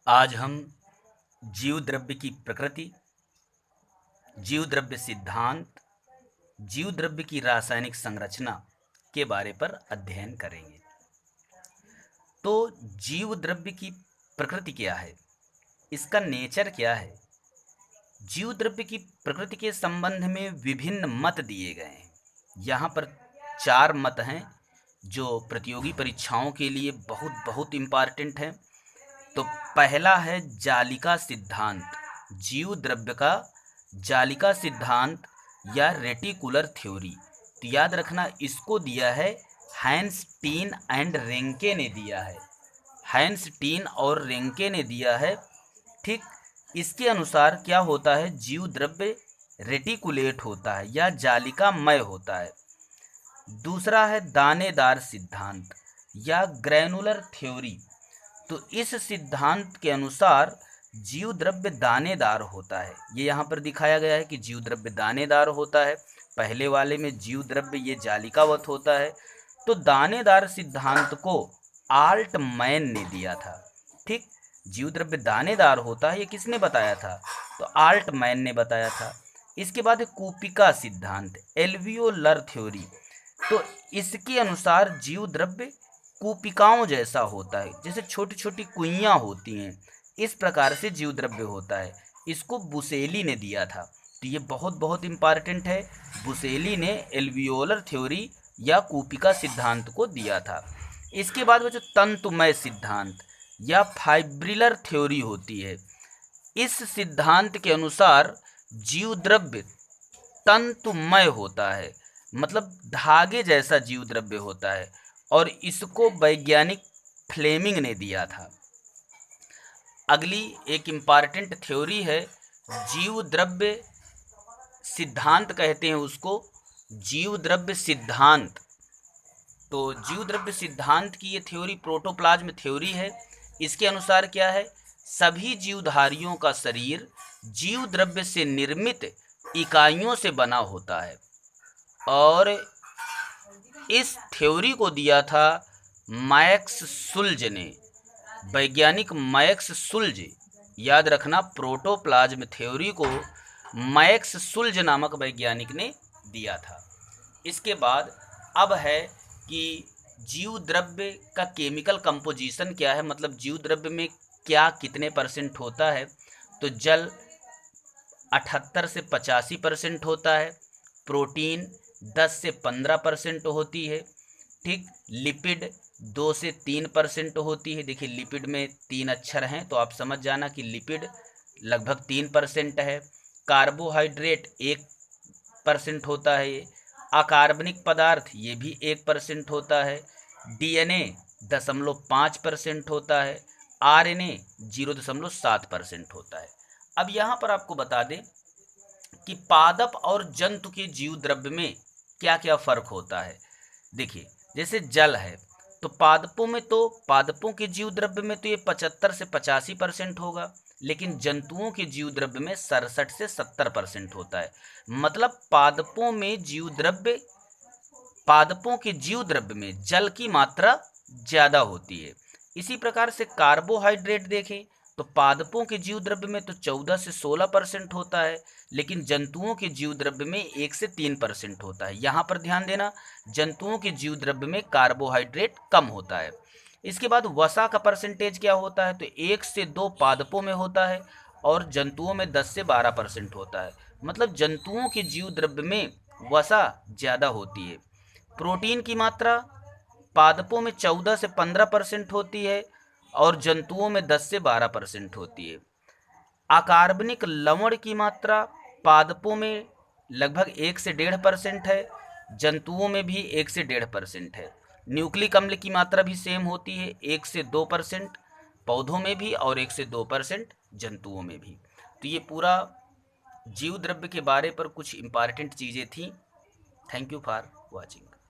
आज हम जीव द्रव्य की प्रकृति, जीव द्रव्य सिद्धांत, जीव द्रव्य की रासायनिक संरचना के बारे पर अध्ययन करेंगे। तो जीव द्रव्य की प्रकृति क्या है, इसका नेचर क्या है। जीव द्रव्य की प्रकृति के संबंध में विभिन्न मत दिए गए हैं। यहाँ पर 4 मत हैं जो प्रतियोगी परीक्षाओं के लिए बहुत बहुत इम्पॉर्टेंट हैं। तो पहला है जालिका सिद्धांत, जीव द्रव्य का जालिका सिद्धांत या रेटिकुलर थ्योरी। तो याद रखना, इसको दिया है हैंस टीन एंड रेंके ने दिया है। हैंस टीन और रेंके ने दिया है। ठीक, इसके अनुसार क्या होता है, जीव द्रव्य रेटिकुलेट होता है या जालिकामय होता है। दूसरा है दानेदार सिद्धांत या ग्रैनुलर थ्योरी। तो इस सिद्धांत के अनुसार जीव द्रव्य दानेदार होता है। ये यहाँ पर दिखाया गया है कि जीव द्रव्य दानेदार होता है। पहले वाले में जीव द्रव्य ये जालिकावत होता है। तो दानेदार सिद्धांत को आल्टमैन ने दिया था। ठीक, जीव द्रव्य दानेदार होता है, ये किसने बताया था, तो आल्टमैन ने बताया था। इसके बाद है कूपिका सिद्धांत, एल्वियोलर थ्योरी। तो इसके अनुसार जीव द्रव्य कूपिकाओं जैसा होता है, जैसे छोटी छोटी कुइयाँ होती हैं, इस प्रकार से जीव द्रव्य होता है। इसको बुसेली ने दिया था। तो ये बहुत बहुत इम्पॉर्टेंट है। बुसेली ने एल्वियोलर थ्योरी या कूपिका सिद्धांत को दिया था। इसके बाद वो जो तंतुमय सिद्धांत या फाइब्रिलर थ्योरी होती है, इस सिद्धांत के अनुसार जीव द्रव्य तंतुमय होता है, मतलब धागे जैसा जीव द्रव्य होता है, और इसको वैज्ञानिक फ्लेमिंग ने दिया था। अगली एक इम्पॉर्टेंट थ्योरी है जीव द्रव्य सिद्धांत, कहते हैं उसको जीव द्रव्य सिद्धांत। तो जीव द्रव्य सिद्धांत की ये थ्योरी प्रोटोप्लाज्म थ्योरी है। इसके अनुसार क्या है, सभी जीवधारियों का शरीर जीव द्रव्य से निर्मित इकाइयों से बना होता है। और इस थ्योरी को दिया था मैक्स सुल्ज ने, वैज्ञानिक मैक्स सुल्ज। याद रखना, प्रोटोप्लाज्म थ्योरी को मैक्स सुल्ज नामक वैज्ञानिक ने दिया था। इसके बाद अब है कि जीव द्रव्य का केमिकल कंपोजिशन क्या है, मतलब जीव द्रव्य में क्या कितने % होता है। तो जल 78 से 85% होता है, प्रोटीन 10 से 15% होती है। ठीक, लिपिड 2 से 3% होती है। देखिए, लिपिड में 3 अक्षर हैं, तो आप समझ जाना कि लिपिड लगभग 3% है। कार्बोहाइड्रेट 1% होता है। अकार्बनिक पदार्थ ये भी 1% होता है। डीएनए 0.5% होता है। आरएनए 0.7% होता है। अब यहाँ पर आपको बता दें कि पादप और जंतु के जीव द्रव्य में क्या क्या फर्क होता है। देखिए, जैसे जल है, तो पादपों के जीव द्रव्य में तो ये 75 से 85% होगा, लेकिन जंतुओं के जीव द्रव्य में 67 से 70% होता है। मतलब पादपों के जीव द्रव्य में जल की मात्रा ज़्यादा होती है। इसी प्रकार से कार्बोहाइड्रेट देखें तो पादपों के जीव द्रव्य में तो 14 से 16% होता है, लेकिन जंतुओं के जीव द्रव्य में 1 से 3% होता है। यहाँ पर ध्यान देना, जंतुओं के जीव द्रव्य में कार्बोहाइड्रेट कम होता है। इसके बाद वसा का परसेंटेज क्या होता है, तो 1 से 2 पादपों में होता है और जंतुओं में 10 से 12% होता है। मतलब जंतुओं के जीव द्रव्य में वसा ज़्यादा होती है। प्रोटीन की मात्रा पादपों में 14 से 15% होती है और जंतुओं में 10 से 12% होती है। अकार्बनिक लवण की मात्रा पादपों में लगभग 1 से 1.5% है, जंतुओं में भी 1 से 1.5% है। न्यूक्लिक अम्ल की मात्रा भी सेम होती है, 1 से 2% पौधों में भी और 1 से 2% जंतुओं में भी। तो ये पूरा जीव द्रव्य के बारे पर कुछ इम्पॉर्टेंट चीज़ें थी। Thank you for watching.